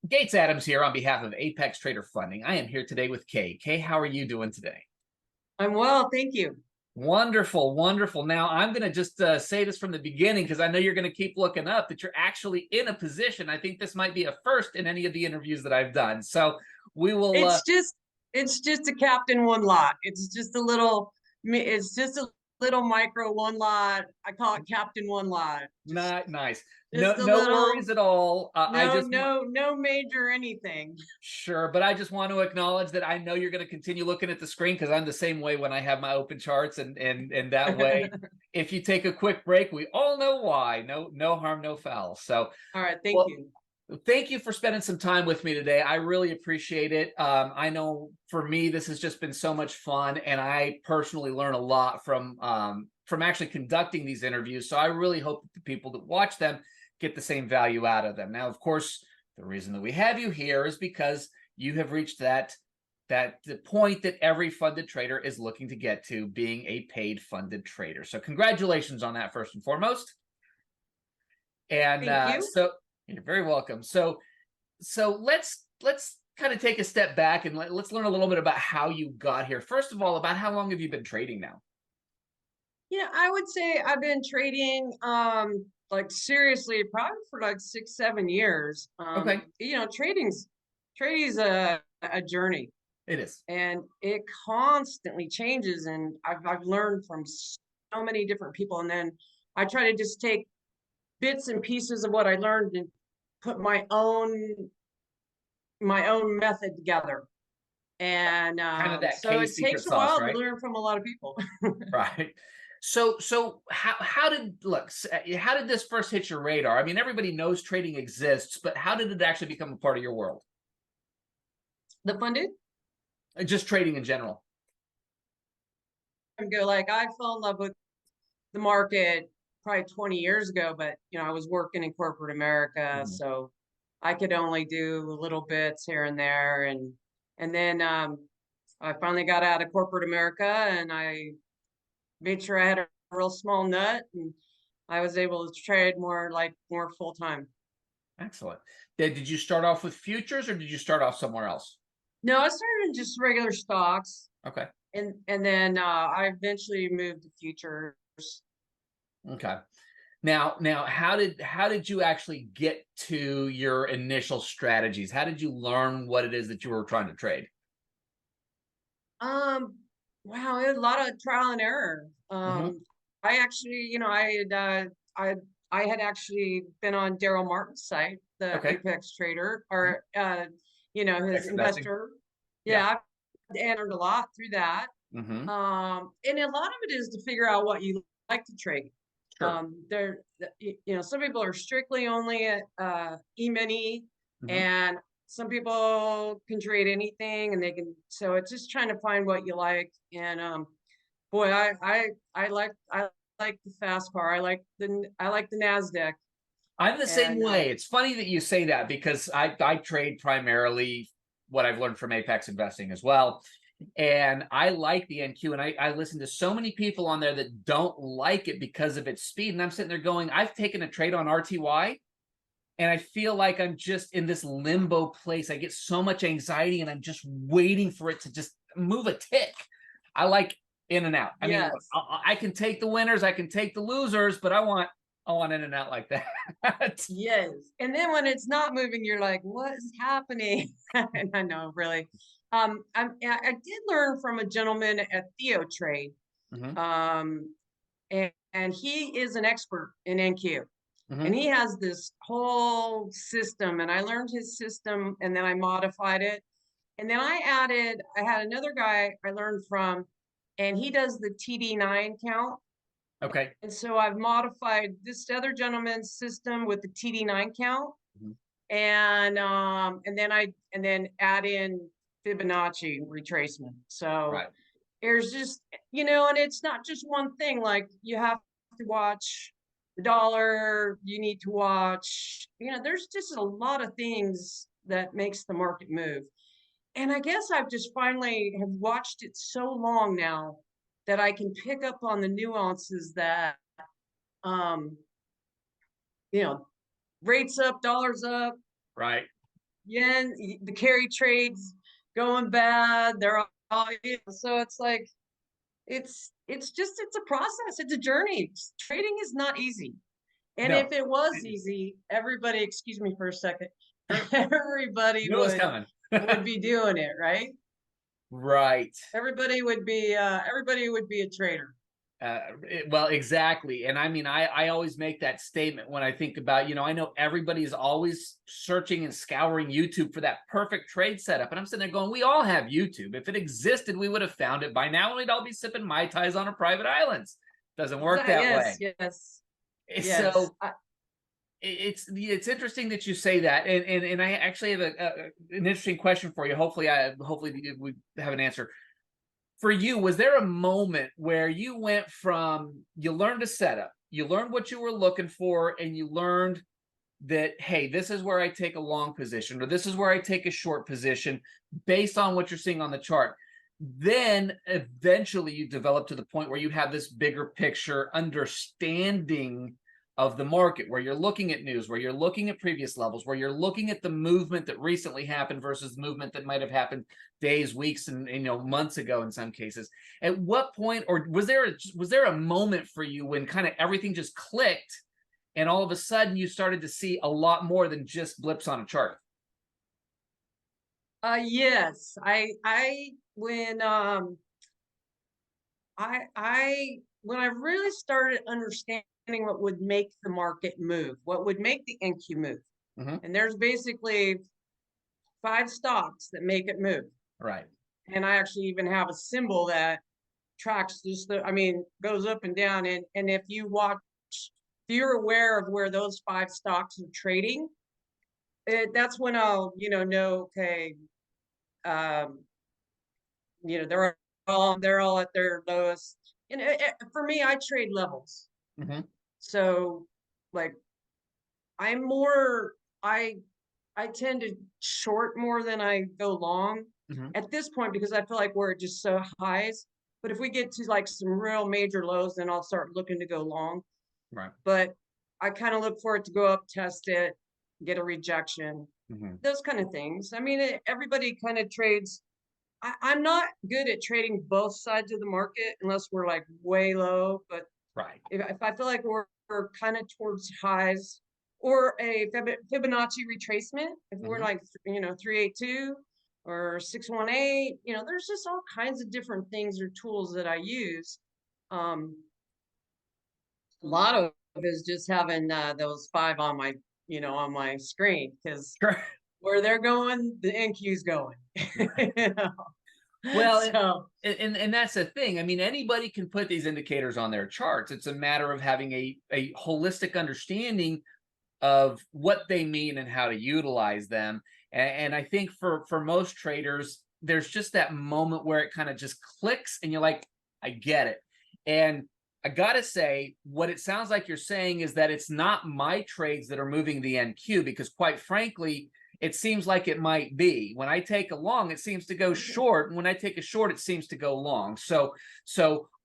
Gates Adams here on behalf of Apex Trader Funding. I am here today with Kay. Kay, how are you doing today? I'm well, thank you. Wonderful, wonderful. Now, I'm going to just say this from the beginning because I know you're going to keep looking up that you're actually in a position. I think this might be a first in any of the interviews that I've done. So we will. It's just a captain one lot. It's just a little micro one lot. I call it captain one lot. Just Not nice. No, just a no little worries at all. I no just no no major anything. Sure, but I just want to acknowledge that I know you're going to continue looking at the screen because I'm the same way when I have my open charts, and that way, if you take a quick break, we all know why. No harm, no foul. So, All right, thank well, you. thank you for spending some time with me today. I really appreciate it. I know for me, this has just been so much fun, and I personally learn a lot from actually conducting these interviews. So I really hope that the people that watch them get the same value out of them. Now, of course, the reason that we have you here is because you have reached that the point that every funded trader is looking to get to, being a paid funded trader. So congratulations on that, first and foremost. And Thank you. so you're very welcome. So let's kind of take a step back and let's learn a little bit about how you got here. First of all, about how long have you been trading now? Yeah, I would say I've been trading like seriously probably for like 6, 7 years. Okay, Trading's a journey. it is. And it constantly changes, and I've learned from so many different people, and then I try to just take bits and pieces of what I learned and put my own method together. And Kind of that so K it secret takes a sauce, while to right? learn from a lot of people. Right. So how did look? How did this first hit your radar? I mean, everybody knows trading exists, but how did it actually become a part of your world? The funded Just trading in general. and go like I fell in love with the market probably 20 years ago, but I was working in corporate America, Mhm. so I could only do little bits here and there, and then I finally got out of corporate America, and I made sure I had a real small nut, and I was able to trade more full time. Excellent. Did you start off with futures or did you start off somewhere else? No, I started in just regular stocks, Okay. and then I eventually moved to futures. Okay. Now, how did you actually get to your initial strategies? How did you learn what it is that you were trying to trade? Um, wow, it was a lot of trial and error. Hmm. I actually, I had actually been on Daryl Martin's site, the Okay. Apex Trader, Mhm. or his Text investing. investor. Yeah. Yeah, I've entered a lot through that. Hmm. And a lot of it is to figure out what you like to trade. Sure. Some people are strictly only at E-mini, Hmm. and some people can trade anything, and they can. So it's just trying to find what you like. And boy, I like the fast car. I like the Nasdaq, I'm the same and way. It's funny that you say that because I trade primarily what I've learned from Apex investing as well. And I like the NQ, and I listen to so many people on there that don't like it because of its speed. And I'm sitting there going, I've taken a trade on RTY, and I feel like I'm just in this limbo place. I get so much anxiety, and I'm just waiting for it to just move a tick. I like in and out. I mean, look, yes. I can take the winners, I can take the losers, but I want in and out like that. Yes. And then when it's not moving, you're like, what is happening? And I know, really. I did learn from a gentleman at Theo Trade. Hmm. And he is an expert in NQ. And Hmm. he has this whole system. And I learned his system, and then I modified it. And then I had another guy I learned from, and he does the TD9 count. Okay. And so I've modified this other gentleman's system with the TD9 count, Mhm. and then add in Fibonacci retracement. So Right. there's just and it's not just one thing. Like you have to watch the dollar. You need to watch. There's just a lot of things that makes the market move. And I guess I've just finally have watched it so long now that I can pick up on the nuances that um you know rates up, dollars up, Right. the carry trades going bad. They're all, so it's like, it's a process. It's a journey. Trading is not easy. And if No, it was easy, everybody, excuse me for a second, everybody knew it was coming. would be doing it, right? Right. Everybody would be a trader. Well, exactly. And I mean, I always make that statement when I think about, I know everybody's always searching and scouring YouTube for that perfect trade setup. And I'm sitting there going, we all have YouTube. If it existed, we would have found it by now. And we'd all be sipping Mai Tais on a private islands. Doesn't work that Yes, way. yes, yes. So it's interesting that you say that. And I actually have an interesting question for you. Hopefully we have an answer. For you, was there a moment where you went from, you learned a setup, you learned what you were looking for, and you learned that, hey, this is where I take a long position, or this is where I take a short position based on what you're seeing on the chart? Then eventually you develop to the point where you have this bigger picture understanding of the market, where you're looking at news, where you're looking at previous levels, where you're looking at the movement that recently happened versus the movement that might have happened days, weeks, and months ago in some cases. At what point, or was there a moment for you when kind of everything just clicked, and all of a sudden you started to see a lot more than just blips on a chart? Yes, I when I when I really started understanding what would make the market move, what would make the NQ move. Mm-hmm. And there's basically 5 stocks that make it move. Right. And I actually even have a symbol that tracks just goes up and down. And if if you're aware of where those 5 stocks are trading, that's when I'll, know, okay, um, they're all at their lowest. And for me, I trade levels. Mm-hmm. So like I'm more I I tend to short more than I go long Mm-hmm. at this point because I feel like we're just so highs. But if we get to like some real major lows, then I'll start looking to go long. Right. But I kind of look for it to go up, test it, get a rejection, Mm-hmm. those kind of things. I mean, everybody kind of trades. I'm not good at trading both sides of the market unless we're like way low. But Right. if I feel like we're kind of towards highs or a Fibonacci retracement, if we're Mm-hmm. like 382 or 618, there's just all kinds of different things or tools that I use. A lot of it is just having those 5 on my screen because Sure. where they're going, the NQ's going. you know? Well, So and that's the thing. I mean, anybody can put these indicators on their charts. It's a matter of having a holistic understanding of what they mean and how to utilize them. And I think for most traders, there's just that moment where it kind of just clicks, and you're like, I get it. And I gotta say, what it sounds like you're saying is that it's not my trades that are moving the NQ, because quite frankly, it seems like it might be. When I take a long, it seems to go short, and when I take a short, it seems to go long. So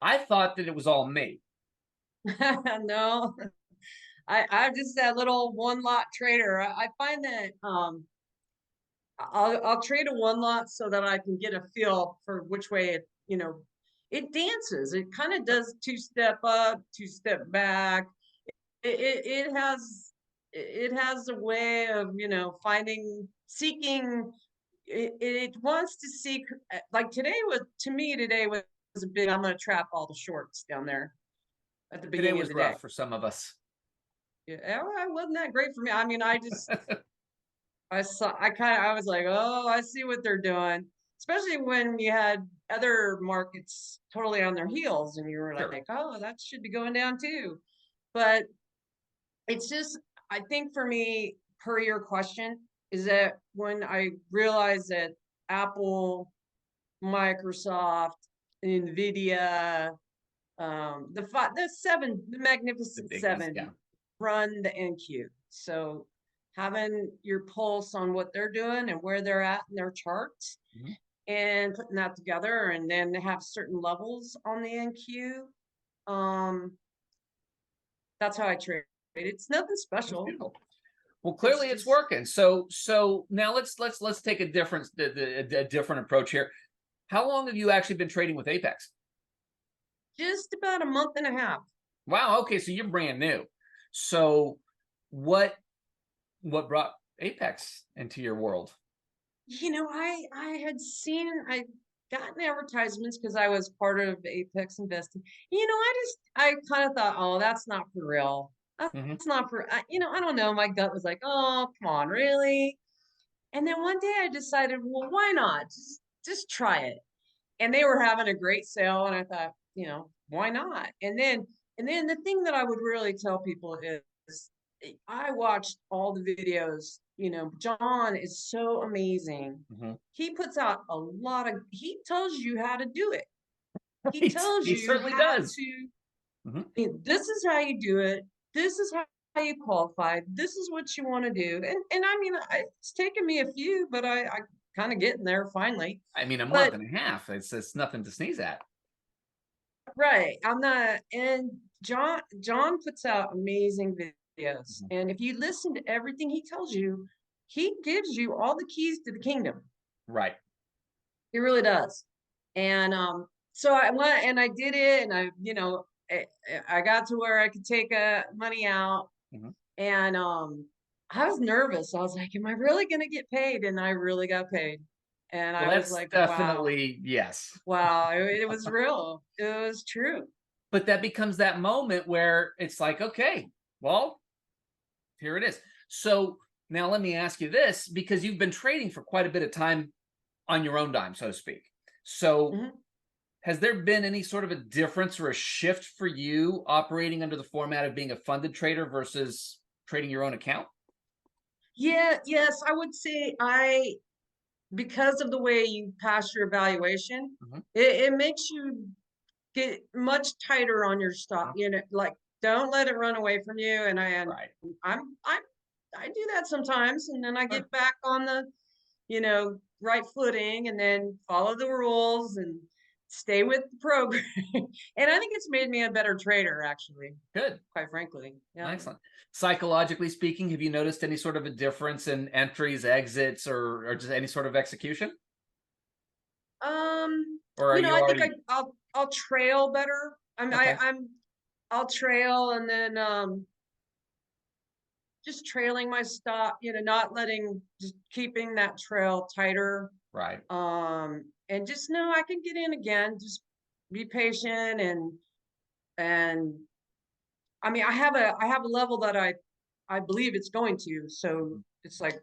I thought that it was all me. no, I'm just that little one lot trader. I find that I'll trade a one lot so that I can get a feel for which way it dances. It kind of does 2-step up, 2-step back. It has a way of seeking. It wants to seek, like today was a big. I'm gonna trap all the shorts down there at the Today beginning of was the day. rough for some of us. Yeah, it wasn't that great for me. I mean, I was like, oh, I see what they're doing. Especially when you had other markets totally on their heels and you were Sure. like, oh, that should be going down too. But it's just, I think for me, per your question, is that when I realized that Apple, Microsoft, Nvidia, the The Magnificent biggies, Seven yeah. run the NQ. So having your pulse on what they're doing and where they're at in their charts Mm-hmm. and putting that together, and then have certain levels on the NQ. That's how I trade. It's nothing That's special. beautiful. Well, It's clearly it's just working. So now let's take a different approach here. How long have you actually been trading with Apex? just about a month and a half. Wow. Okay, so you're brand new. So what what brought Apex into your world? I had seen I gotten advertisements because I was part of Apex Investing. I kind of thought, oh, that's not for real. Hmm. That's not for I don't know. My gut was like, oh, come on, really? And then one day I decided, well, why not? Just try it. And they were having a great sale, and I thought, why not? And then the thing that I would really tell people is I watched all the videos. John is so amazing. Hmm. He puts out he tells you how to do it. He tells He you certainly how does. to, Hmm. this is how you do it. This is how you qualify. This is what you want to do. And I mean, it's taken me a few, but I kind of getting there finally. I mean, a month But and a half. It's nothing to sneeze at. right. I'm not, and John puts out amazing videos. Mhm. And if you listen to everything he tells you, he gives you all the keys to the kingdom. Right. He really does. And so I went and I did it, and I got to where I could take money out, Hmm. and I was nervous. I was like, am I really gonna get paid? And I really got paid. And Well, I was that's like, wow, definitely yes. wow, it was real. It was true. But that becomes that moment where it's like, okay, well, here it is. So now let me ask you this, because you've been trading for quite a bit of time on your own dime, so to speak. So Mhm. has there been any sort of a difference or a shift for you operating under the format of being a funded trader versus trading your own account? Yeah, yes, I would say because of the way you pass your evaluation, Mhm. it makes you get much tighter on your stop. Mhm. Like don't let it run away from you. Right. I'm I do that sometimes, and then I Sure. get back on the right footing, and then follow the rules and stay with the program. And I think it's made me a better trader, actually, Good. quite frankly. Yeah. Excellent. Psychologically speaking, have you noticed any sort of a difference in entries, exits, or just any sort of execution? Or are you I think already I'll trail better. okay? I'll trail, and then just trailing my stop, not letting, just keeping that trail tighter. Right. And just know I can get in again. Just be patient, and I mean, I have a level that I believe it's going to. So it's like,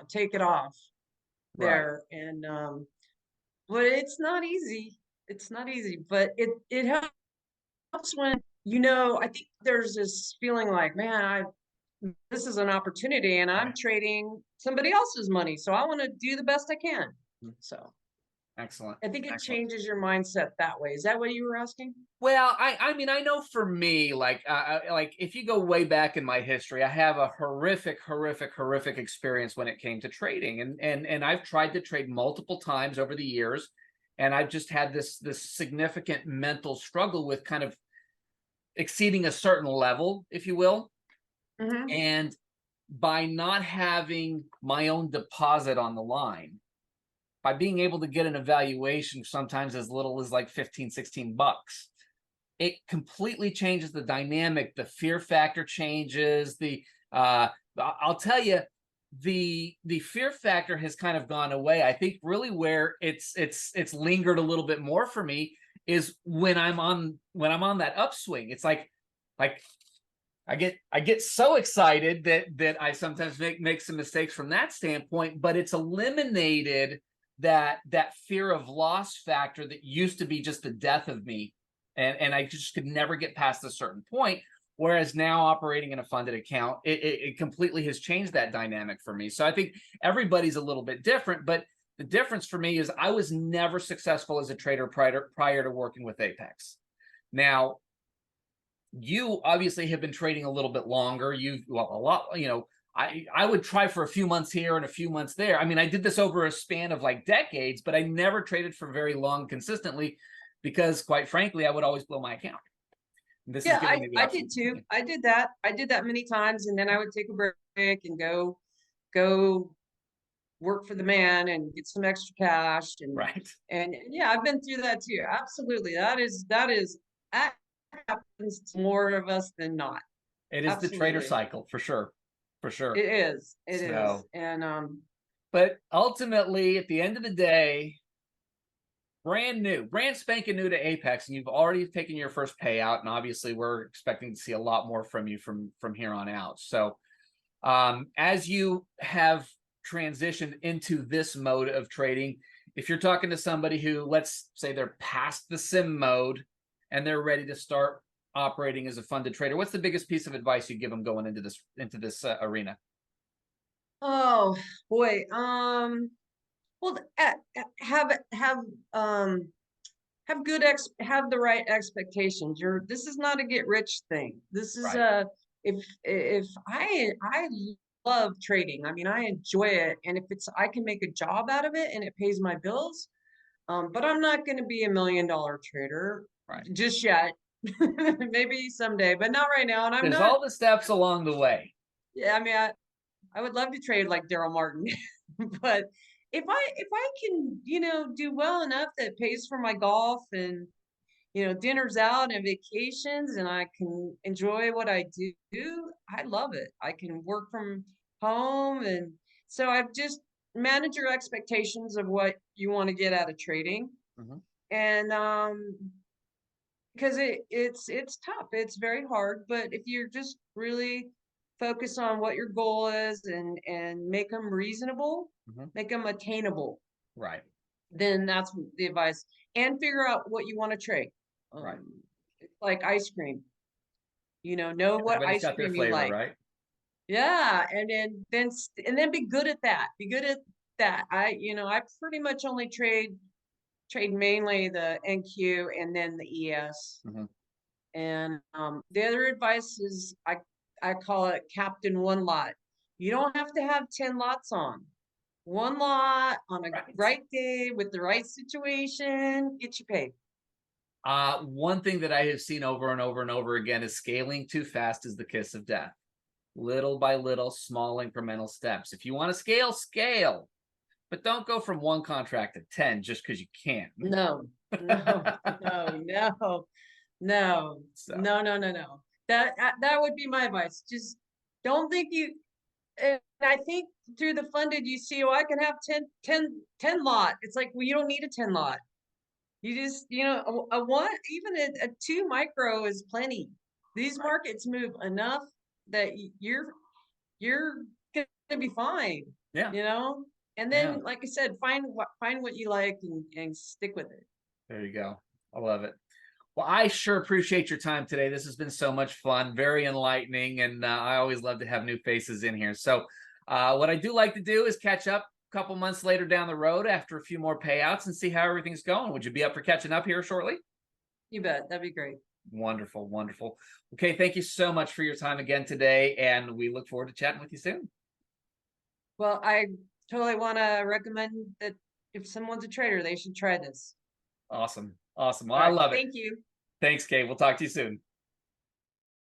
take it off Right. there. And but it's not easy. It's not easy, but it helps when, I think there's this feeling like, man, this is an opportunity, and I'm Right. trading somebody else's money. So I want to do the best I can. Mhm. So Excellent. I think it Excellent. changes your mindset that way. Is that what you were asking? Well, I mean, I know for me, like if you go way back in my history, I have a horrific experience when it came to trading, and I've tried to trade multiple times over the years, and I've just had this significant mental struggle with kind of exceeding a certain level, if you will, Mm-hmm. and by not having my own deposit on the line, by being able to get an evaluation sometimes as little as like 15, $16, it completely changes the dynamic. The fear factor changes. I'll tell you, the fear factor has kind of gone away. I think really where it's lingered a little bit more for me is when I'm on that upswing. It's like I get so excited that I sometimes make some mistakes from that standpoint, but it's eliminated that fear of loss factor that used to be just the death of me, and I just could never get past a certain point. Whereas now operating in a funded account, it completely has changed that dynamic for me. So I think everybody's a little bit different, but the difference for me is I was never successful as a trader prior to working with Apex. Now, you obviously have been trading a little bit longer. A lot, I would try for a few months here and a few months there. I mean, I did this over a span of like decades, but I never traded for very long consistently because, quite frankly, I would always blow my account. This is Yeah, giving me the I option. did too. I did that. I did that many times, and then I would take a break and go work for the man and get some extra cash Right. and yeah, I've been through that too. Absolutely. That happens to more of us than not. It is the trader Absolutely. cycle for sure. For sure. It is. It is. So, And but ultimately, at the end of the day, brand new, brand spanking new to Apex, and you've already taken your first payout, and obviously we're expecting to see a lot more from you from here on out. So, as you have transitioned into this mode of trading, if you're talking to somebody who, let's say, they're past the sim mode and they're ready to start operating as a funded trader, what's the biggest piece of advice you give them going into this arena? oh boy. Well, um have the right expectations. This is not a get rich thing. This is Right. a if I love trading. I mean, I enjoy it, and if it's I can make a job out of it and it pays my bills, but I'm not going to be $1 million trader Right. just yet. Maybe someday, but not right now. And I'm There's not. all the steps along the way. Yeah, I mean, I would love to trade like Daryl Martin, but if I can, do well enough that pays for my golf and dinners out and vacations, and I can enjoy what I do, I love it. I can work from home. And so I've just manage your expectations of what you want to get out of trading. Mhm. And because it's tough, it's very hard, but if you're just really focus on what your goal is and make them reasonable, Mhm. make them attainable, Right. then that's the advice. And figure out what you want to trade. Right. It's like ice cream. Know what Everybody's ice got their cream you flavor, like. right? Yeah, and then be good at that. Be good at that. I pretty much only trade mainly the NQ and then the ES. Mhm. And the other advice is I call it Captain One Lot. You don't have to have 10 lots on. One lot on a Right. right day with the right situation, get you paid. One thing that I have seen over and over and over again is scaling too fast is the kiss of death. Little by little, small incremental steps. If you want to scale, scale, but don't go from one contract to 10 just because you can. No, no, no, no, no, So, no. That would be my advice. Just don't think you. And I think through the funded, you see, oh, I can have 10 lot. It's like, well, you don't need a 10 lot. You just, a one, even a two micro is plenty. These right. markets move enough that you're gonna be fine, Yeah. you know? And Yeah. then, like I said, find what you like and stick with it. There you go. I love it. Well, I sure appreciate your time today. This has been so much fun, very enlightening, and I always love to have new faces in here. So, what I do like to do is catch up a couple months later down the road after a few more payouts and see how everything's going. Would you be up for catching up here shortly? You bet. That'd be great. Wonderful, wonderful. Okay, thank you so much for your time again today, and we look forward to chatting with you soon. Well, I totally want to recommend that if someone's a trader, they should try this. Awesome, awesome. Well, All I right. love it. Thank you. Thanks, Kate. We'll talk to you soon.